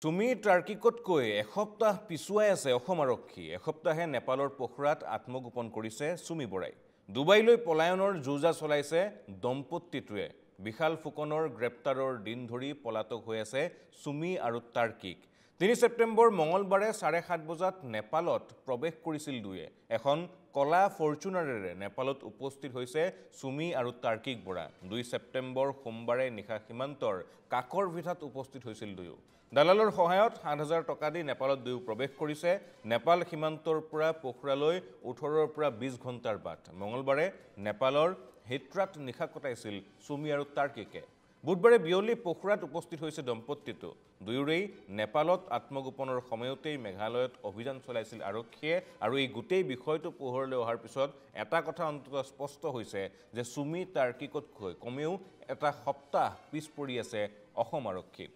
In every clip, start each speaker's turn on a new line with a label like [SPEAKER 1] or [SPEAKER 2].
[SPEAKER 1] চুমি টাৰ্কিকতকৈ এসপ্তাহ পিছুৱাই আছে অসম আৰক্ষী। এসপ্তাহে নেপালৰ পোখৰাত আত্মগোপন কৰিছে চুমি বৰাই। ডুবাইলৈ পলায়নৰ যোজা চলাইছে দম্পতীটোৱে। বিশাল ফুকনৰ গ্ৰেপ্তাৰৰ দিন ধৰি পলাতক হৈ আছে চুমি আৰু টাৰ্কিক। ৩ ছেপ্টেম্বৰ মঙলবাৰে ৭:৩০ বজাত নেপালত প্ৰৱেশ কৰিছিল দুয়ে। এখন কলা ফৰ্চুনাৰেৰে নেপালত উপস্থিত হৈছে চুমি আৰু টাৰ্কিক বৰা। ২ ছেপ্টেম্বৰ সোমবাৰে নিশা সীমান্তৰ কাকৰ ভিঠাত উপস্থিত হৈছিল দুয়ো। দালালৰ সহায়ত ৭,০০০ টকা দি নেপালত দুয়ো প্ৰৱেশ কৰিছে। নেপাল সীমান্তৰ পৰা পোখৰালৈ ১৮ৰ পৰা ২০ ঘণ্টাৰ বাট। মঙলবাৰে নেপালৰ হিত্ৰাত নিশা কটাইছিল চুমি আৰু টাৰ্কিকে। বুধবাৰে বিয়লি পোখৰাত উপস্থিত হৈছে দম্পতীটো। দুয়োৰেই নেপালত আত্মগোপনৰ সময়তেই মেঘালয়ত অভিযান চলাইছিল আৰক্ষীয়ে। আৰু এই গোটেই বিষয়টো পোহৰলৈ অহাৰ পিছত এটা কথা অন্ততঃ স্পষ্ট হৈছে যে চুমি টাৰ্কিকতকৈ কমেও এটা সপ্তাহ পিছ পৰি আছে অসম আৰক্ষী।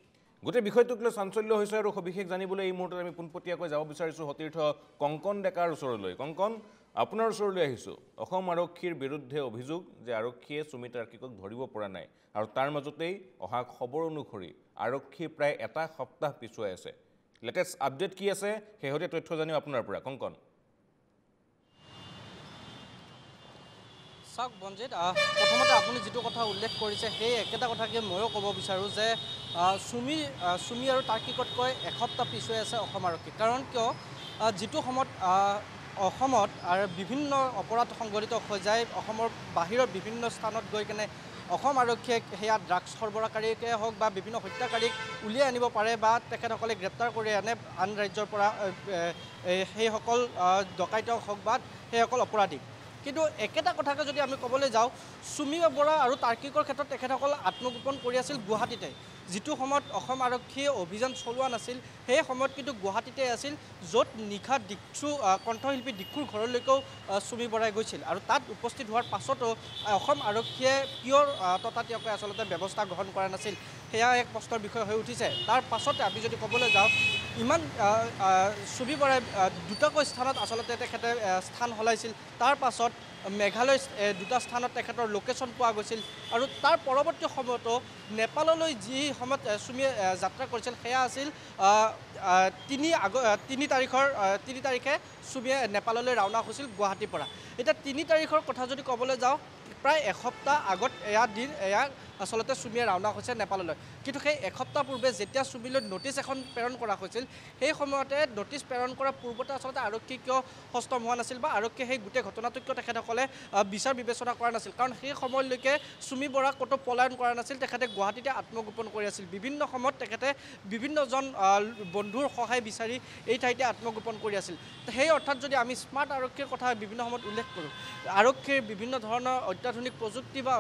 [SPEAKER 1] গোটেই বিষয়টোক লৈ চাঞ্চল্য হৈছে আৰু সবিশেষ জানিবলৈ এই মুহূৰ্তত আমি পোনপটীয়াকৈ যাব বিচাৰিছোঁ সতীৰ্থ কংকন ডেকাৰ ওচৰলৈ। কংকন, আপোনাৰ ওচৰলৈ আহিছোঁ। অসম আৰক্ষীৰ বিৰুদ্ধে অভিযোগ যে আৰক্ষীয়ে চুমি টাৰ্কিকক ধৰিব পৰা নাই আৰু তাৰ মাজতেই অহা খবৰ অনুসৰি আৰক্ষী প্ৰায় এটা সপ্তাহ পিছুৱাই আছে। লেটেষ্ট আপডেট কি আছে শেহতীয়া তথ্য জানিম আপোনাৰ পৰা। কংকন।
[SPEAKER 2] চাওক বঞ্জিত, প্ৰথমতে আপুনি যিটো কথা উল্লেখ কৰিছে সেই একেটা কথাকে ময়ো ক'ব বিচাৰোঁ যে চুমি আৰু টাৰ্কিকতকৈ এসপ্তাহ পিছুৱাই আছে অসম আৰক্ষী। কাৰণ কিয়, যিটো সময়ত অসমত আৰু বিভিন্ন অপৰাধ সংঘটিত হৈ যায়, অসমৰ বাহিৰৰ বিভিন্ন স্থানত গৈ কেনে অসম আৰক্ষীয়ে সেয়া ড্ৰাগছ সৰবৰাহকাৰীকে হওক বা বিভিন্ন হত্যাকাৰীক উলিয়াই আনিব পাৰে বা তেখেতসকলে গ্ৰেপ্তাৰ কৰি আনে আন ৰাজ্যৰ পৰা সেইসকল ডকাইতক হওক বা সেইসকল অপৰাধীক। কিন্তু একেটা কথাকে যদি আমি ক'বলৈ যাওঁ, চুমি বৰা আৰু টাৰ্কিকৰ ক্ষেত্ৰত তেখেতসকল আত্মগোপন কৰি আছিল গুৱাহাটীতে। যিটো সময়ত অসম আৰক্ষীয়ে অভিযান চলোৱা নাছিল সেই সময়ত কিন্তু গুৱাহাটীতে আছিল, য'ত নিশা কণ্ঠশিল্পী দিক্ষুৰ ঘৰলৈকেও চুমি বৰাই গৈছিল। আৰু তাত উপস্থিত হোৱাৰ পাছতো অসম আৰক্ষীয়ে কিয় ততাতৈয়াকৈ আচলতে ব্যৱস্থা গ্ৰহণ কৰা নাছিল, সেয়া এক প্ৰশ্নৰ বিষয় হৈ উঠিছে। তাৰ পাছতে আমি যদি ক'বলৈ যাওঁ, ইমান চুমি বৰাই দুটাকৈ স্থানত আচলতে তেখেতে স্থান সলাইছিল। তাৰ পাছত মেঘালয় দুটা স্থানত তেখেতৰ লোকেশ্যন পোৱা গৈছিল। আৰু তাৰ পৰৱৰ্তী সময়তো নেপাললৈ যি সময়ত চুমিয়ে যাত্ৰা কৰিছিল সেয়া আছিল ৩ তাৰিখে চুমিয়ে নেপাললৈ ৰাওনা হৈছিল গুৱাহাটীৰ পৰা। এতিয়া ৩ তাৰিখৰ কথা যদি ক'বলৈ যাওঁ, প্ৰায় এসপ্তাহ আগত এয়া আচলতে চুমিয়ে ৰাওনা হৈছে নেপাললৈ। কিন্তু সেই এসপ্তাহ পূৰ্বে যেতিয়া চুমিলৈ ন'টিছ এখন প্ৰেৰণ কৰা হৈছিল, সেই সময়তে ন'টিছ প্ৰেৰণ কৰাৰ পূৰ্বতে আচলতে আৰক্ষী কিয় সষ্টম হোৱা নাছিল বা আৰক্ষীয়ে সেই গোটেই ঘটনাটো কিয় তেখেতসকলে বিচাৰ বিবেচনা কৰা নাছিল? কাৰণ সেই সময়লৈকে চুমি বৰাক ক'তো পলায়ন কৰা নাছিল, তেখেতে গুৱাহাটীতে আত্মগোপন কৰি আছিল। বিভিন্ন সময়ত তেখেতে বিভিন্নজন বন্ধুৰ সহায় বিচাৰি এই ঠাইতে আত্মগোপন কৰি আছিল। সেই অৰ্থাৎ যদি আমি স্মাৰ্ট আৰক্ষীৰ কথা বিভিন্ন সময়ত উল্লেখ কৰোঁ, আৰক্ষীৰ বিভিন্ন ধৰণৰ অত্যাধুনিক প্ৰযুক্তি বা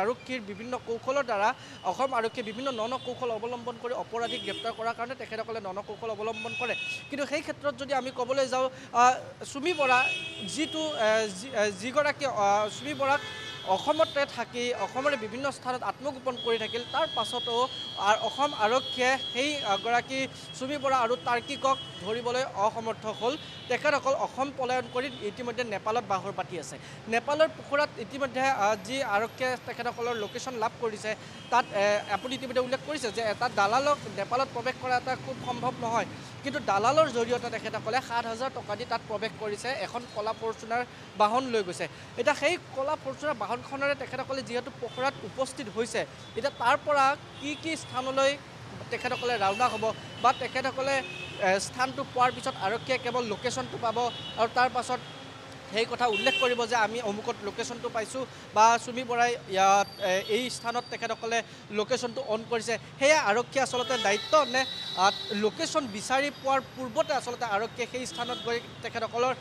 [SPEAKER 2] আৰক্ষীৰ বিভিন্ন কৌশলৰ দ্বাৰা অসম আৰক্ষীয়ে বিভিন্ন কৌশল অৱলম্বন কৰি অপৰাধীক গ্ৰেপ্তাৰ কৰাৰ কাৰণে তেখেতসকলে কৌশল অৱলম্বন কৰে। কিন্তু সেই ক্ষেত্ৰত যদি আমি ক'বলৈ যাওঁ, চুমি বৰা যিগৰাকী চুমি বৰাক অসমতে থাকি অসমৰে বিভিন্ন স্থানত আত্মগোপন কৰি থাকিল, তাৰ পাছতো অসম আৰক্ষীয়ে সেইগৰাকী চুমি বৰা আৰু টাৰ্কিকক ধৰিবলৈ অসমৰ্থ হ'ল। তেখেতসকল অসম পলায়ন কৰি ইতিমধ্যে নেপালত বাহৰ পাতি আছে। নেপালৰ পোখৰাত ইতিমধ্যে যি আৰক্ষীয়ে তেখেতসকলৰ লোকেশ্যন লাভ কৰিছে, তাত আপুনি ইতিমধ্যে উল্লেখ কৰিছে যে এটা দালালক নেপালত প্ৰৱেশ কৰা এটা খুব সম্ভৱ নহয়। কিন্তু দালালৰ জৰিয়তে তেখেতসকলে ৭,০০০ টকা দি তাত প্ৰৱেশ কৰিছে, এখন কলা ফৰ্চুনাৰ বাহন লৈ গৈছে। এতিয়া সেই কলা ফৰ্চুনাৰ বাহনখনেৰে তেখেতসকলে যিহেতু পোখৰাত উপস্থিত হৈছে, এতিয়া তাৰ পৰা কি স্থানলৈ তেখেতসকলে ৰাওনা হ'ব বা তেখেতসকলে স্থানটো পোৱাৰ পিছত আৰক্ষীয়ে কেৱল লোকেশ্যনটো পাব আৰু তাৰ পাছত সেই কথা উল্লেখ কৰিব যে আমি অমুকত লোকেশ্যনটো পাইছোঁ বা চুমি বৰাই এই স্থানত তেখেতসকলে লোকেশ্যনটো অন কৰিছে, সেয়া আৰক্ষীয়ে আচলতে দায়িত্ব নে লোকেশ্যন বিচাৰি পোৱাৰ পূৰ্বতে আচলতে আৰক্ষীয়ে সেই স্থানত গৈ তেখেতসকলৰ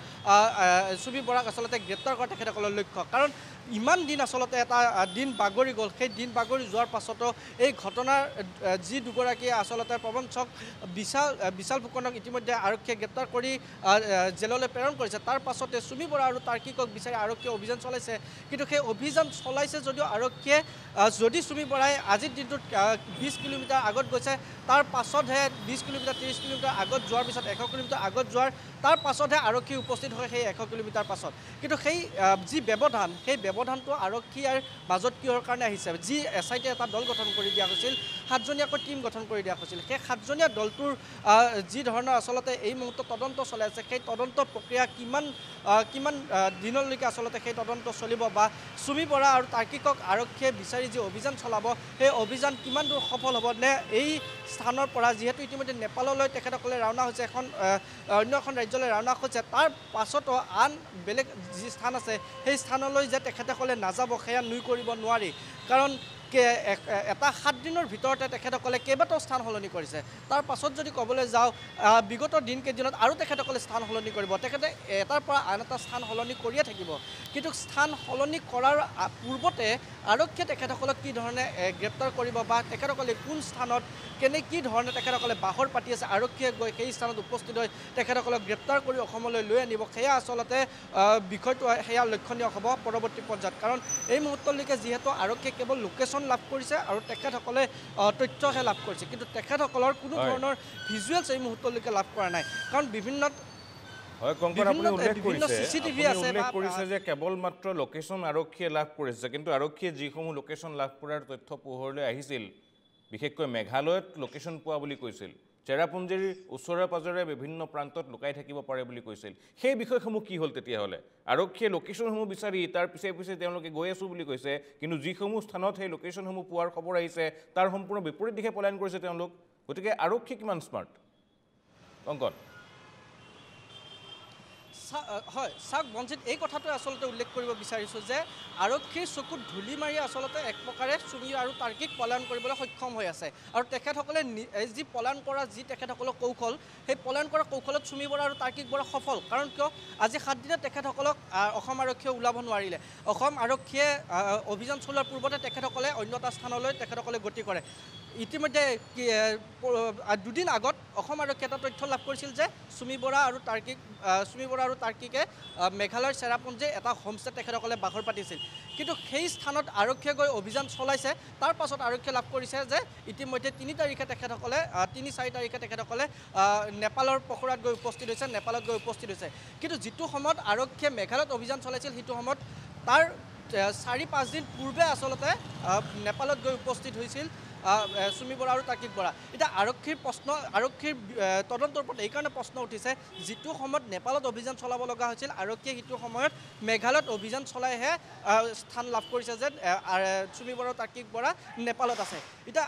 [SPEAKER 2] চুমি বৰাক আচলতে গ্ৰেপ্তাৰ কৰা তেখেতসকলৰ লক্ষ্য? কাৰণ ইমান দিন আচলতে এটা দিন বাগৰি গ'ল, সেই দিন বাগৰি যোৱাৰ পাছতো এই ঘটনাৰ যি দুগৰাকী আচলতে প্ৰবঞ্চক বিশাল ফুকনক ইতিমধ্যে আৰক্ষীয়ে গ্ৰেপ্তাৰ কৰি জেললৈ প্ৰেৰণ কৰিছে। তাৰ পাছতে চুমি বৰা আৰু টাৰ্কিকক বিচাৰি আৰক্ষীয়ে অভিযান চলাইছে। কিন্তু সেই অভিযান চলাইছে যদিও আৰক্ষীয়ে যদি চুমি বৰাই আজিৰ দিনটোত ২০ কিলোমিটাৰ আগত গৈছে, তাৰ পাছতহে ২০ কিলোমিটাৰ ৩০ কিলোমিটাৰ আগত যোৱাৰ পিছত ১০০ কিলোমিটাৰ আগত যোৱাৰ তাৰ পাছতহে আৰক্ষী উপস্থিত হয় সেই ১০০ কিলোমিটাৰ পাছত। কিন্তু সেই যি ব্যৱধান, সেই ব্যৱধানটো আৰক্ষীৰ মাজত কিহৰ কাৰণে আহিছে? যি SIT এটা দল গঠন কৰি দিয়া হৈছিল, সাতজনীয়াকৈ টীম গঠন কৰি দিয়া হৈছিল সেই সাতজনীয়া দলটোৰ যি ধৰণৰ আচলতে এই মুহূৰ্তত তদন্ত চলাই আছে সেই তদন্ত প্ৰক্ৰিয়া কিমান দিনলৈকে আচলতে সেই তদন্ত চলিব বা চুমি বৰা আৰু তাৰ্কিকক আৰক্ষীয়ে বিচাৰি যি অভিযান চলাব সেই অভিযান কিমান দূৰ সফল হ'ব নে এই স্থানৰ পৰা যিহেতু ইতিমধ্যে নেপাললৈ তেখেতসকলে ৰাওনা হৈছে অন্য এখন ৰাজ্যলৈ ৰাওনা হৈছে তাৰ পাছতো আন বেলেগ যি স্থান আছে সেই স্থানলৈ যে তেখেতসকলে নাযাব সেয়া নুই কৰিব নোৱাৰি কাৰণ এটা 7 দিনৰ ভিতৰতে তেখেতসকলে কেইবাটাও স্থান সলনি কৰিছে তাৰ পাছত যদি ক'বলৈ যাওঁ বিগত দিনকেইদিনত আৰু তেখেতসকলে স্থান সলনি কৰিব তেখেতে এটাৰ পৰা আন এটা স্থান সলনি কৰিয়ে থাকিব কিন্তু স্থান সলনি কৰাৰ পূৰ্বতে আৰক্ষীয়ে তেখেতসকলক কি ধৰণে গ্ৰেপ্তাৰ কৰিব বা তেখেতসকলে কোন স্থানত কি ধৰণে তেখেতসকলে বাহৰ পাতি আছে আৰক্ষীয়ে গৈ সেই স্থানত উপস্থিত হৈ তেখেতসকলক গ্ৰেপ্তাৰ কৰি অসমলৈ লৈ আনিব সেয়া আচলতে বিষয়টো সেয়া লক্ষণীয় হ'ব পৰৱৰ্তী পৰ্যায়ত কাৰণ এই মুহূৰ্তলৈকে যিহেতু আৰক্ষীয়ে কেৱল লোকেশ্যন লাভ কৰিছে আৰু তেখেতসকলে তথ্যহে লাভ কৰিছে কিন্তু তেখেতসকলৰ কোনো ধৰণৰ ভিজুৱেলছ এই মুহূৰ্তলৈকে লাভ কৰা নাই কাৰণ বিভিন্ন
[SPEAKER 1] হয় কংকন আপুনি উল্লেখ
[SPEAKER 2] আছে
[SPEAKER 1] কৰিছে যে কেৱল মাত্ৰ লোকেশ্যন আৰক্ষীয়ে লাভ কৰিছে কিন্তু আৰক্ষীয়ে যিসমূহ লোকেশ্যন লাভ কৰাৰ তথ্য পোহৰলৈ আহিছিল বিশেষকৈ মেঘালয়ত লোকেশ্যন পোৱা বুলি কৈছিল চেৰাপুঞ্জীৰ ওচৰে পাজৰে বিভিন্ন প্ৰান্তত লুকাই থাকিব পাৰে বুলি কৈছিল সেই বিষয়সমূহ কি হ'ল তেতিয়াহ'লে আৰক্ষীয়ে লোকেশ্যনসমূহ বিচাৰি তাৰ পিছে পিছে তেওঁলোকে গৈ আছোঁ বুলি কৈছে কিন্তু যিসমূহ স্থানত সেই লোকেশ্যনসমূহ পোৱাৰ খবৰ আহিছে তাৰ সম্পূৰ্ণ বিপৰীত দিশে পলায়ন কৰিছে তেওঁলোক গতিকে আৰক্ষী কিমান স্মাৰ্ট কংকন
[SPEAKER 2] হয় চাওক বঞ্চিত এই কথাটো আচলতে উল্লেখ কৰিব বিচাৰিছোঁ যে আৰক্ষীৰ চকুত ধূলি মাৰি আচলতে এক প্ৰকাৰে চুমি আৰু তাৰ্কিক পলায়ন কৰিবলৈ সক্ষম হৈ আছে আৰু তেখেতসকলে যি পলায়ন কৰা যি তেখেতসকলৰ কৌশল সেই পলায়ন কৰা কৌশলত চুমি বৰা আৰু তাৰ্কিক বৰা সফল কাৰণ কিয় আজি 7 দিনত তেখেতসকলক অসম আৰক্ষীয়ে ওলাব নোৱাৰিলে অসম আৰক্ষীয়ে অভিযান চলোৱাৰ পূৰ্বতে তেখেতসকলে অন্য এটা স্থানলৈ তেখেতসকলে গতি কৰে ইতিমধ্যে 2 দিন আগত অসম আৰক্ষীয়ে এটা তথ্য লাভ কৰিছিল যে চুমি বৰা আৰু তাৰ্কিকে মেঘালয়ৰ চেৰাপুঞ্জীৰ এটা হোমষ্টে তেখেতসকলে বাহৰ পাতিছিল কিন্তু সেই স্থানত আৰক্ষীয়ে গৈ অভিযান চলাইছে তাৰ পাছত আৰক্ষীয়ে লাভ কৰিছে যে ইতিমধ্যে 3 তাৰিখে তেখেতসকলে 3-4 তাৰিখে তেখেতসকলে নেপালৰ পখৰাত গৈ উপস্থিত হৈছে নেপালত গৈ উপস্থিত হৈছে কিন্তু যিটো সময়ত আৰক্ষীয়ে মেঘালয়ত অভিযান চলাইছিল সেইটো সময়ত তাৰ 4-5 দিন পূৰ্বে আচলতে নেপালত গৈ উপস্থিত হৈছিল চুমি বৰা আৰু তাৰ্কিক বৰা এতিয়া আৰক্ষীৰ তদন্তৰ ওপৰত এইকাৰণে প্ৰশ্ন উঠিছে যিটো সময়ত নেপালত অভিযান চলাব লগা হৈছিল আৰক্ষীয়ে সেইটো সময়ত মেঘালয়ত অভিযান চলাইহে স্থান লাভ কৰিছে যে চুমি বৰা আৰু তাৰ্কিক বৰা নেপালত আছে এতিয়া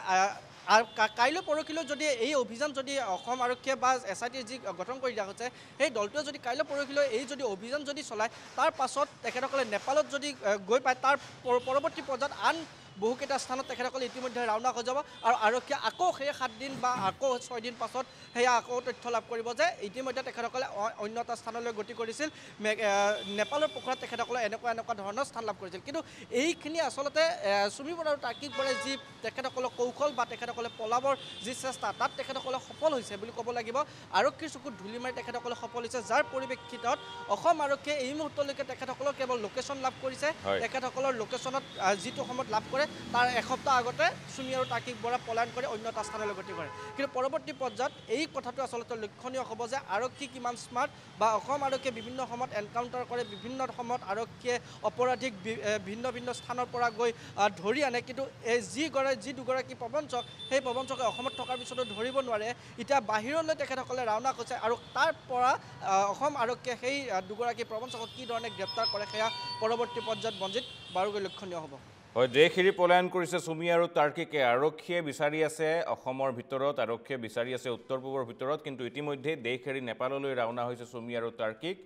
[SPEAKER 2] কাইলৈ পৰহিলৈ যদি এই অভিযান যদি অসম আৰক্ষীয়ে বা SIT যি গঠন কৰি দিয়া হৈছে সেই দলটোৱে যদি কাইলৈ পৰহিলৈ এই যদি অভিযান যদি চলায় তাৰ পাছত তেখেতসকলে নেপালত যদি গৈ পায় তাৰ পৰৱৰ্তী পৰ্যায়ত আন বহুকেইটা স্থানত তেখেতসকলে ইতিমধ্যে ৰাওনা হৈ যাব আৰু আৰক্ষীয়ে আকৌ সেই 7 দিন বা আকৌ 6 দিন পাছত সেয়া আকৌ তথ্য লাভ কৰিব যে ইতিমধ্যে তেখেতসকলে অন্য এটা স্থানলৈ গতি কৰিছিল নেপালৰ পখৰাত তেখেতসকলে এনেকুৱা ধৰণৰ স্থান লাভ কৰিছিল কিন্তু এইখিনি আচলতে চুমি বৰা আৰু তাৰ্কিক বৰাই যি তেখেতসকলৰ কৌশল বা তেখেতসকলে পলাবৰ যি চেষ্টা তাত তেখেতসকলে সফল হৈছে বুলি ক'ব লাগিব আৰক্ষীৰ চকুত ধূলি মাৰি তেখেতসকলে সফল হৈছে যাৰ পৰিপ্ৰেক্ষিতত অসম আৰক্ষীয়ে এই মুহূৰ্তলৈকে তেখেতসকলৰ কেৱল লোকেশ্যন লাভ কৰিছে তেখেতসকলৰ লোকেশ্যনত যিটো সময়ত লাভ কৰে তাৰ এসপ্তাহ আগতে চুমি আৰু তাৰ্কিক বৰা পলায়ন কৰি অন্য এটা স্থানলৈ গতি কৰে কিন্তু পৰৱৰ্তী পৰ্যায়ত এই কথাটো আচলতে লক্ষণীয় হ'ব যে আৰক্ষী কিমান স্মাৰ্ট বা অসম আৰক্ষীয়ে বিভিন্ন সময়ত এনকাউণ্টাৰ কৰে বিভিন্ন সময়ত আৰক্ষীয়ে অপৰাধীক ভিন্ন স্থানৰ পৰা গৈ ধৰি আনে কিন্তু যি দুগৰাকী প্ৰবঞ্চক সেই প্ৰবঞ্চকে অসমত থকাৰ পিছতো ধৰিব নোৱাৰে এতিয়া বাহিৰলৈ তেখেতসকলে ৰাওনা হৈছে আৰু তাৰ পৰা অসম আৰক্ষীয়ে সেই দুগৰাকী প্ৰবঞ্চকক কি ধৰণে গ্ৰেপ্তাৰ কৰে সেয়া পৰৱৰ্তী পৰ্যায়ত বঞ্চিত বাৰুকৈ লক্ষণীয় হ'ব
[SPEAKER 1] হয় দেশ এৰি পলায়ন কৰিছে চুমি আৰু তাৰ্কিকে আৰক্ষীয়ে বিচাৰি আছে অসমৰ ভিতৰত আৰক্ষীয়ে বিচাৰি আছে উত্তৰ পূবৰ ভিতৰত কিন্তু ইতিমধ্যে দেশ এৰি নেপাললৈ ৰাওনা হৈছে চুমি আৰু তাৰ্কিক